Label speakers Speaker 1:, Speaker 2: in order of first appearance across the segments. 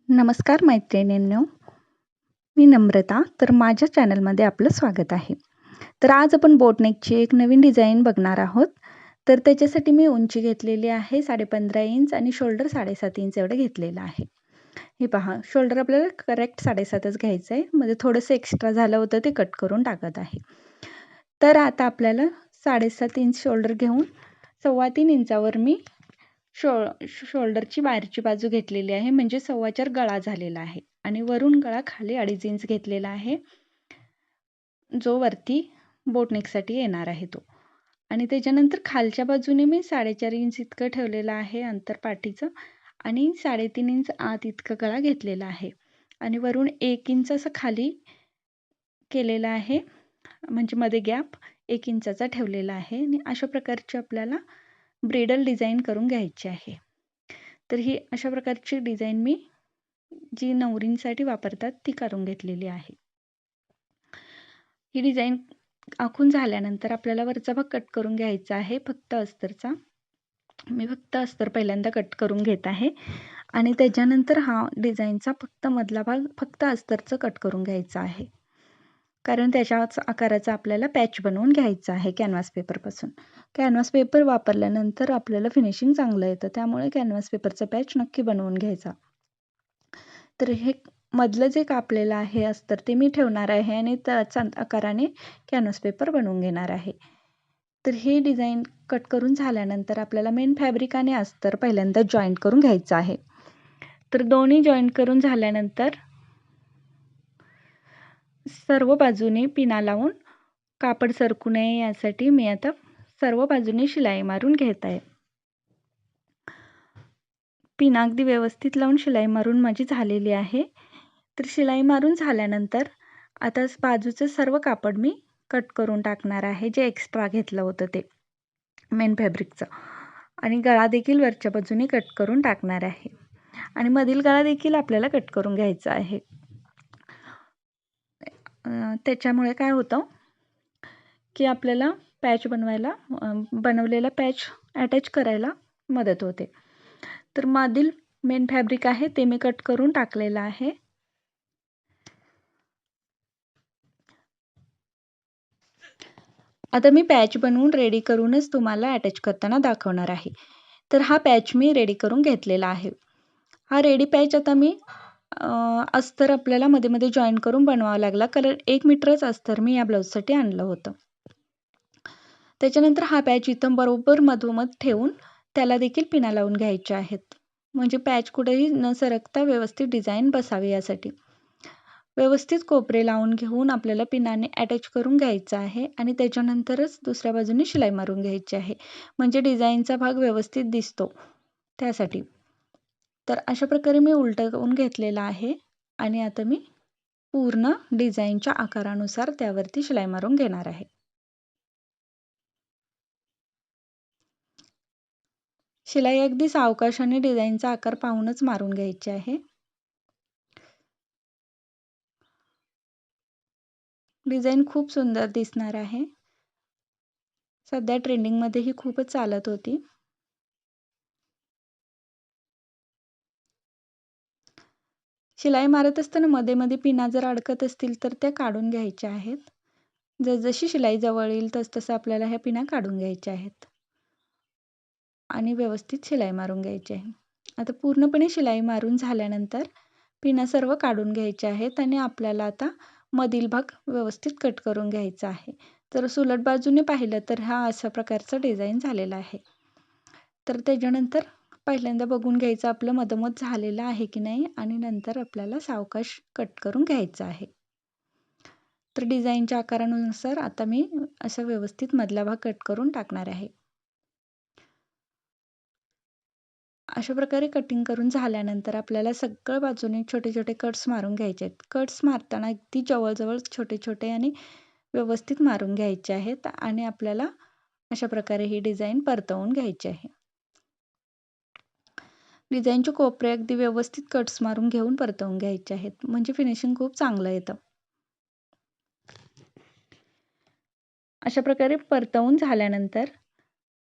Speaker 1: नमस्कार मैत्रिणींनो, मी नम्रता. तर माझ्या चॅनलमध्ये आपलं स्वागत आहे. तर आज आपण बोटनेकची एक नवीन डिझाईन बघणार आहोत. तर त्याच्यासाठी मी उंची घेतलेली आहे 15.5 इंच आणि शोल्डर 7.5 इंच एवढं घेतलेलं आहे. हे पहा, शोल्डर आपल्याला करेक्ट 7.5च घ्यायचं आहे. म्हणजे थोडंसं एक्स्ट्रा झालं होतं ते कट करून टाकत आहे. तर आता आपल्याला 7.5 इंच शोल्डर घेऊन 3.25 इंचावर मी शोल्डरची बाहेरची बाजू घेतलेली आहे, म्हणजे 4.25 गळा झालेला आहे आणि वरून गळा खाली 2.5 इंच घेतलेला आहे, जो वरती बोटनेकसाठी येणार आहे तो. आणि त्याच्यानंतर खालच्या बाजूने मी 4.5 इंच इतकं ठेवलेलं आहे अंतर पाठीचं आणि 3.5 इंच आत इतकं गळा घेतलेला आहे आणि वरून 1 इंच असं खाली केलेलं आहे, म्हणजे मध्ये गॅप 1 इंचाचा ठेवलेला आहे. आणि अशा प्रकारची आपल्याला ब्रिडल डिझाईन करून घ्यायची आहे. तर ही अशा प्रकारची डिझाईन मी जी नवरींसाठी वापरतात ती करून घेतलेली आहे. ही डिझाईन आखून झाल्यानंतर आपल्याला वरचा भाग कट करून घ्यायचा आहे, फक्त अस्तरचा. मी फक्त अस्तर पहिल्यांदा कट करून घेत आहे आणि त्याच्यानंतर हा डिझाईनचा फक्त मधला भाग फक्त अस्तरचं कट करून घ्यायचा आहे, कारण त्याच्याच आकाराचा आपल्याला पॅच बनवून घ्यायचा आहे कॅनव्हास पेपरपासून. कॅनव्हास पेपर वापरल्यानंतर आपल्याला फिनिशिंग चांगलं येतं, त्यामुळे कॅनव्हास पेपरचा पॅच नक्की बनवून घ्यायचा. तर हे मधलं जे कापलेलं आहे अस्तर ते मी ठेवणार आहे आणि त्याच आकाराने कॅनव्हास पेपर बनवून घेणार आहे. तर ही डिझाईन कट करून झाल्यानंतर आपल्याला मेन फॅब्रिक आणि अस्तर पहिल्यांदा जॉईंट करून घ्यायचं आहे. तर दोन्ही जॉईंट करून झाल्यानंतर सर्व बाजूने पिना लावून कापड सरकू नये यासाठी मी आता सर्व बाजूने शिलाई मारून घेत आहे. पिना अगदी व्यवस्थित लावून शिलाई मारून माझी झालेली आहे. तर शिलाई मारून झाल्यानंतर आता बाजूचं सर्व कापड मी कट करून टाकणार आहे, जे एक्स्ट्रा घेतलं होतं ते मेन फॅब्रिकचं. आणि गळा देखील वरच्या बाजूने कट करून टाकणार आहे आणि मधील गळा देखील आपल्याला कट करून घ्यायचा आहे. त्याच्यामुळे काय होतं की आपल्याला पॅच बनवलेला पॅच अटॅच करायला मदत होते. तर मधील मेन फॅब्रिक आहे ते मी कट करून टाकलेलं आहे. आता मी पॅच बनवून रेडी करूनच तुम्हाला अटॅच करताना दाखवणार आहे. तर हा पॅच मी रेडी करून घेतलेला आहे. हा रेडी पॅच आता मी अस्तर आपल्याला मध्ये मध्ये जॉईन करून बनवावा लागला, कारण 1 मीटरच अस्तर मी या ब्लाऊजसाठी आणलं होतं. त्याच्यानंतर हा पॅच इथं बरोबर मधोमध ठेवून त्याला देखील पिना लावून घ्यायच्या आहेत, म्हणजे पॅच कुठेही न सरकता व्यवस्थित डिझाईन बसावी यासाठी. व्यवस्थित कोपरे लावून घेऊन आपल्याला पिनाने अटॅच करून घ्यायचं आहे आणि त्याच्यानंतरच दुसऱ्या बाजूने शिलाई मारून घ्यायची आहे, म्हणजे डिझाईनचा भाग व्यवस्थित दिसतो त्यासाठी. तर अशा प्रकारे मी उलटवून घेतलेला आहे आणि आता मी पूर्ण डिझाईनच्या आकारानुसार त्यावरती शिलाई मारून घेणार आहे. शिलाई अगदी सावकाशाने डिझाईनचा आकार पाहूनच मारून घ्यायची आहे. डिझाईन खूप सुंदर दिसणार आहे. सध्या ट्रेंडिंगमध्ये ही खूपच चालत होती. शिलाई मारत असताना मध्ये मध्ये पिना जर अडकत असतील तर त्या काढून घ्यायच्या आहेत. जसजशी शिलाई जवळ येईल तसतसं आपल्याला ह्या पिना काढून घ्यायच्या आहेत आणि व्यवस्थित शिलाई मारून घ्यायची आहे. आता पूर्णपणे शिलाई मारून झाल्यानंतर पिना सर्व काढून घ्यायच्या आहेत आणि आपल्याला आता मधील भाग व्यवस्थित कट करून घ्यायचा आहे. तर उलट बाजूने पाहिलं तर हा अशा प्रकारचा डिझाईन झालेला आहे. तर त्याच्यानंतर पहिल्यांदा बघून घ्यायचं आपलं मधोमध झालेलं आहे की नाही आणि नंतर आपल्याला सावकाश कट करून घ्यायचं आहे. तर डिझाईनच्या आकारानुसार आता मी असं व्यवस्थित मधला भाग कट करून टाकणार आहे. अशा प्रकारे कटिंग करून झाल्यानंतर आपल्याला सगळ्या बाजूने छोटे छोटे कट्स मारून घ्यायचे आहेत. कट्स मारताना अगदी जवळजवळ छोटे छोटे आणि व्यवस्थित मारून घ्यायचे आहेत आणि आपल्याला अशा प्रकारे ही डिझाईन परतवून घ्यायची आहे. डिझाईनचे कोपरे अगदी व्यवस्थित कट्स मारून घेऊन परतवून घ्यायचे आहेत, म्हणजे फिनिशिंग खूप चांगलं येतं. अशा प्रकारे परतवून झाल्यानंतर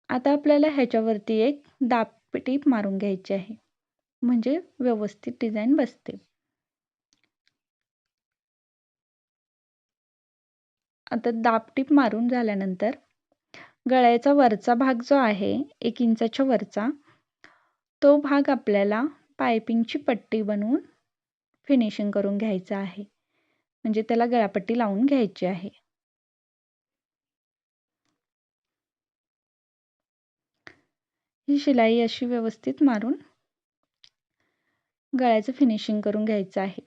Speaker 1: आता आपल्याला ह्याच्यावरती एक दाब टीप मारून घ्यायची आहे. म्हणजे व्यवस्थित डिझाईन बसते. आता दाबटीप मारून झाल्यानंतर गळ्याचा वरचा भाग जो आहे 1 इंचाच्या वरचा, तो भाग आपल्याला पायपिंगची पट्टी बनवून फिनिशिंग करून घ्यायचा आहे. म्हणजे त्याला गळापट्टी लावून घ्यायची आहे. ही शिलाई अशी व्यवस्थित मारून गळ्याचं फिनिशिंग करून घ्यायचं आहे.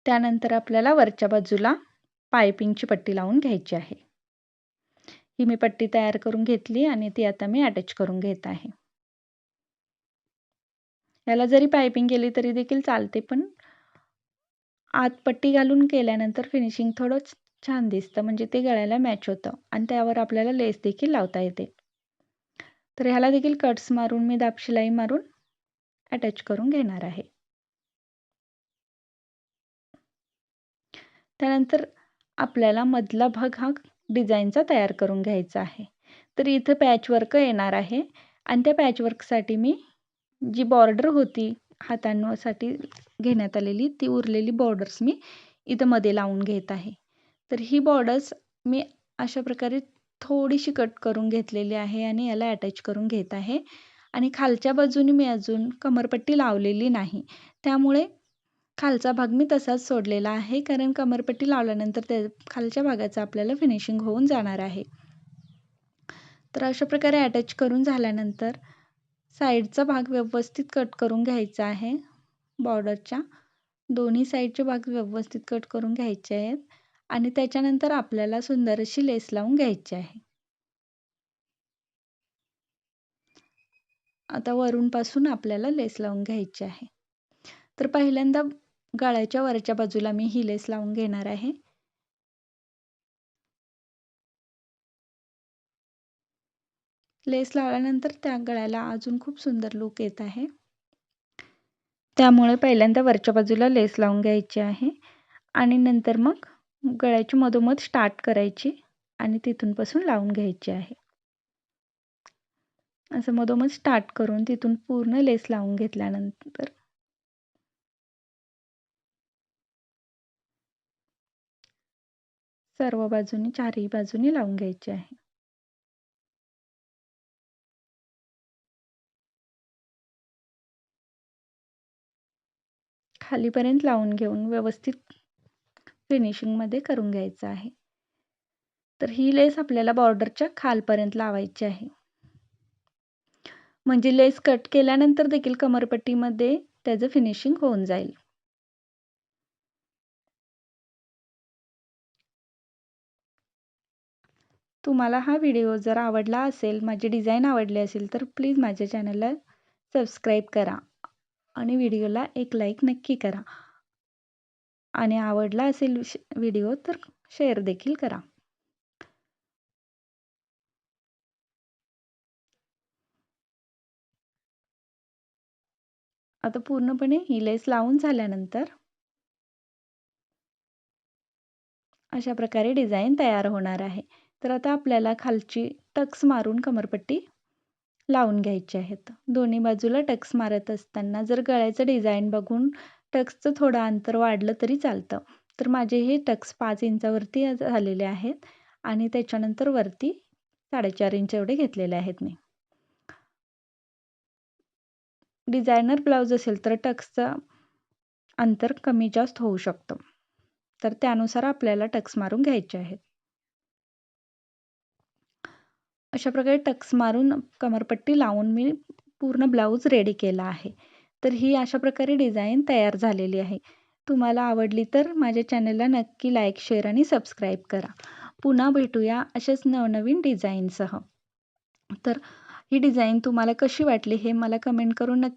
Speaker 1: त्यानंतर आपल्याला वरच्या बाजूला पायपिंगची पट्टी लावून घ्यायची आहे. ही मी पट्टी तयार करून घेतली आणि ती आता मी अटॅच करून घेत आहे. याला जरी पायपिंग केली तरी देखील चालते, पण आत पट्टी घालून केल्यानंतर फिनिशिंग थोडं छान दिसतं, म्हणजे ते गळ्याला मॅच होतं आणि त्यावर आपल्याला लेस देखील लावता येते. तर ह्याला देखील कट्स मारून मी दाब शिलाई मारून अटॅच करून घेणार आहे. त्यानंतर आपल्याला मधला भाग हा डिझाईनचा तयार करून घ्यायचा आहे. तर इथं पॅचवर्क येणार आहे आणि त्या पॅचवर्कसाठी मी जी बॉर्डर होती हातांसाठी घेण्यात आलेली, ती उरलेली बॉर्डर्स मी इथं मध्ये लावून घेत आहे. तर ही बॉर्डर्स मी अशा प्रकारे थोडीशी कट करून घेतलेली आहे आणि याला अटॅच करून घेत आहे. आणि खालच्या बाजूने मी अजून कमरपट्टी लावलेली नाही, त्यामुळे खालचा भाग मी तसाच सोडलेला आहे, कारण कमरपट्टी लावल्यानंतर त्या खालच्या भागाचं आपल्याला फिनिशिंग होऊन जाणार आहे. तर अशा प्रकारे अटॅच करून झाल्यानंतर साईडचा भाग व्यवस्थित कट करून घ्यायचा आहे. बॉर्डरच्या दोन्ही साईडचे भाग व्यवस्थित कट करून घ्यायचे आहेत आणि त्याच्यानंतर आपल्याला सुंदर अशी लेस लावून घ्यायची आहे. आता वरूनपासून आपल्याला लेस लावून घ्यायची आहे. तर पहिल्यांदा गळ्याच्या वरच्या बाजूला मी ही लेस लावून घेणार आहे. लेस लावल्यानंतर त्या गळ्याला अजून खूप सुंदर लुक येत आहे. त्यामुळे पहिल्यांदा वरच्या बाजूला लेस लावून घ्यायची आहे आणि नंतर मग गळ्याची मधोमध स्टार्ट करायची आणि तिथून पासून लावून घ्यायची आहे. असं मधोमध स्टार्ट करून तिथून पूर्ण लेस लावून घेतल्यानंतर सर्व बाजूनी चारही बाजूनी लावून घ्यायची आहे. खालीपर्यंत लावून घेऊन व्यवस्थित फिनिशिंगमध्ये करून घ्यायचं आहे. तर ही लेस आपल्याला बॉर्डरच्या खालपर्यंत लावायची आहे. म्हणजे लेस कट केल्यानंतर देखील कमरपट्टीमध्ये त्याचं फिनिशिंग होऊन जाईल. तुम्हाला हा व्हिडिओ जर आवडला असेल, माझी डिझाईन आवडली असेल, तर प्लीज माझ्या चॅनलला सबस्क्राईब करा आणि व्हिडिओला एक लाईक नक्की करा. आणि आवडला असेल व्हिडिओ तर शेअर देखील करा. आता पूर्णपणे ही लेस लावून झाल्यानंतर अशा प्रकारे डिझाईन तयार होणार आहे. तर आता आपल्याला खालची टक्स मारून कमरपट्टी लावून घ्यायची आहेत. दोन्ही बाजूला टक्स मारत असताना जर गळ्याचं डिझाईन बघून टक्सचं थोडं अंतर वाढलं तरी चालतं. तर माझे हे टक्स 5 इंचावरती झालेले आहेत आणि त्याच्यानंतर वरती 4.5 इंच एवढे घेतलेले आहेत मी. डिझायनर ब्लाऊज असेल तर टक्सचं अंतर कमी जास्त होऊ शकतं. तर त्यानुसार आपल्याला टक्स मारून घ्यायचे आहेत. अशा प्रकारे टक्स मारून कमरपट्टी लावून मी पूर्ण ब्लाऊज रेडी केला आहे. तर ही अशा प्रकारे डिझाईन तयार झालेली आहे. तुम्हाला आवडली तर माझ्या चॅनलला नक्की लाईक, शेअर आणि सबस्क्राईब करा. पुन्हा भेटूया अशाच नवनवीन डिझाईनसह. तर ही डिझाईन तुम्हाला कशी वाटली हे मला कमेंट करून नक्की